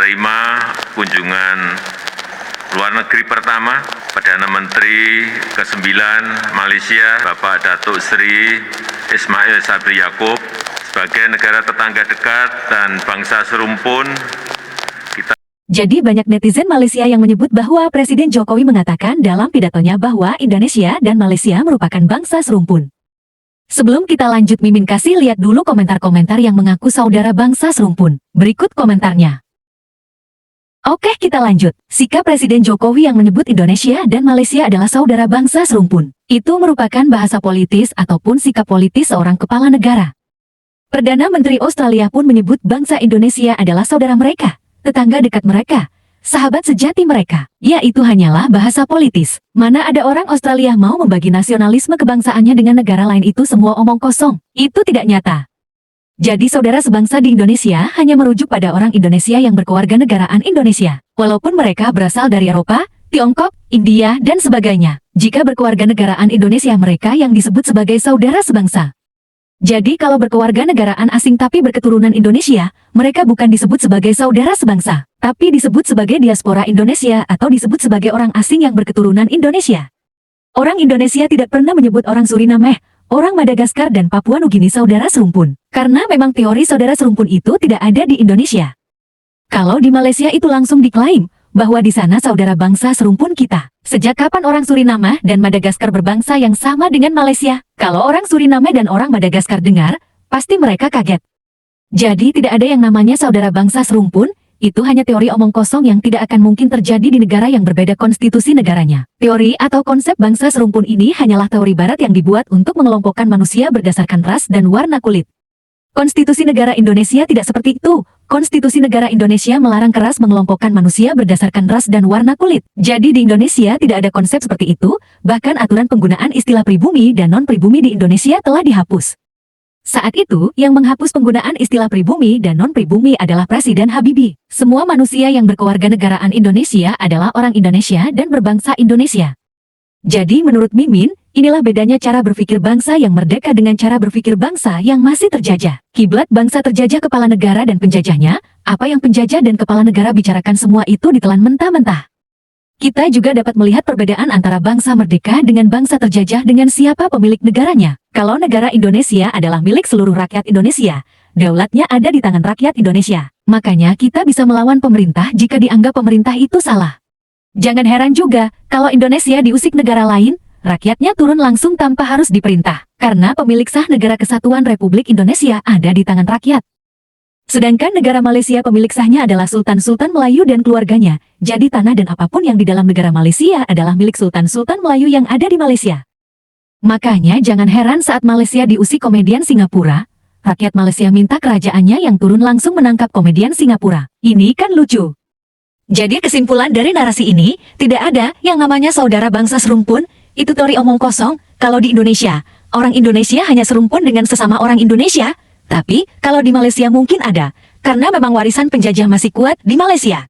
menerima kunjungan luar negeri pertama Perdana Menteri ke-9 Malaysia, Bapak Datuk Seri Ismail Sabri Yaakob. Sebagai negara tetangga dekat dan bangsa serumpun, Jadi banyak netizen Malaysia yang menyebut bahwa Presiden Jokowi mengatakan dalam pidatonya bahwa Indonesia dan Malaysia merupakan bangsa serumpun. Sebelum kita lanjut, Mimin kasih lihat dulu komentar-komentar yang mengaku saudara bangsa serumpun. Berikut komentarnya. Oke, kita lanjut. Sikap Presiden Jokowi yang menyebut Indonesia dan Malaysia adalah saudara bangsa serumpun. Itu merupakan bahasa politis ataupun sikap politis seorang kepala negara. Perdana Menteri Australia pun menyebut bangsa Indonesia adalah saudara mereka, tetangga dekat mereka, sahabat sejati mereka. Ya, itu hanyalah bahasa politis. Mana ada orang Australia mau membagi nasionalisme kebangsaannya dengan negara lain, itu semua omong kosong. Itu tidak nyata. Jadi saudara sebangsa di Indonesia hanya merujuk pada orang Indonesia yang berkewarganegaraan Indonesia. Walaupun mereka berasal dari Eropa, Tiongkok, India, dan sebagainya. Jika berkewarganegaraan Indonesia, mereka yang disebut sebagai saudara sebangsa. Jadi kalau berkewarganegaraan asing tapi berketurunan Indonesia, mereka bukan disebut sebagai saudara sebangsa, tapi disebut sebagai diaspora Indonesia atau disebut sebagai orang asing yang berketurunan Indonesia. Orang Indonesia tidak pernah menyebut orang Suriname, orang Madagaskar dan Papua Nugini saudara serumpun, karena memang teori saudara serumpun itu tidak ada di Indonesia. Kalau di Malaysia itu langsung diklaim bahwa di sana saudara bangsa serumpun kita. Sejak kapan orang Suriname dan Madagaskar berbangsa yang sama dengan Malaysia? Kalau orang Suriname dan orang Madagaskar dengar, pasti mereka kaget. Jadi tidak ada yang namanya saudara bangsa serumpun, itu hanya teori omong kosong yang tidak akan mungkin terjadi di negara yang berbeda konstitusi negaranya. Teori atau konsep bangsa serumpun ini hanyalah teori barat yang dibuat untuk mengelompokkan manusia berdasarkan ras dan warna kulit. Konstitusi negara Indonesia tidak seperti itu. Konstitusi negara Indonesia melarang keras mengelompokkan manusia berdasarkan ras dan warna kulit. Jadi di Indonesia tidak ada konsep seperti itu, bahkan aturan penggunaan istilah pribumi dan non-pribumi di Indonesia telah dihapus. Saat itu, yang menghapus penggunaan istilah pribumi dan non-pribumi adalah Presiden Habibie. Semua manusia yang berkewarganegaraan Indonesia adalah orang Indonesia dan berbangsa Indonesia. Jadi menurut Mimin, inilah bedanya cara berpikir bangsa yang merdeka dengan cara berpikir bangsa yang masih terjajah. Kiblat bangsa terjajah kepala negara dan penjajahnya, apa yang penjajah dan kepala negara bicarakan semua itu ditelan mentah-mentah. Kita juga dapat melihat perbedaan antara bangsa merdeka dengan bangsa terjajah dengan siapa pemilik negaranya. Kalau negara Indonesia adalah milik seluruh rakyat Indonesia, daulatnya ada di tangan rakyat Indonesia. Makanya kita bisa melawan pemerintah jika dianggap pemerintah itu salah. Jangan heran juga, kalau Indonesia diusik negara lain, rakyatnya turun langsung tanpa harus diperintah, karena pemilik sah negara kesatuan Republik Indonesia ada di tangan rakyat. Sedangkan negara Malaysia pemilik sahnya adalah Sultan-Sultan Melayu dan keluarganya, jadi tanah dan apapun yang di dalam negara Malaysia adalah milik Sultan-Sultan Melayu yang ada di Malaysia. Makanya jangan heran saat Malaysia diusik komedian Singapura, rakyat Malaysia minta kerajaannya yang turun langsung menangkap komedian Singapura. Ini kan lucu. Jadi kesimpulan dari narasi ini, tidak ada yang namanya saudara bangsa serumpun, itu teori omong kosong. Kalau di Indonesia, orang Indonesia hanya serumpun dengan sesama orang Indonesia, tapi kalau di Malaysia mungkin ada, karena memang warisan penjajah masih kuat di Malaysia.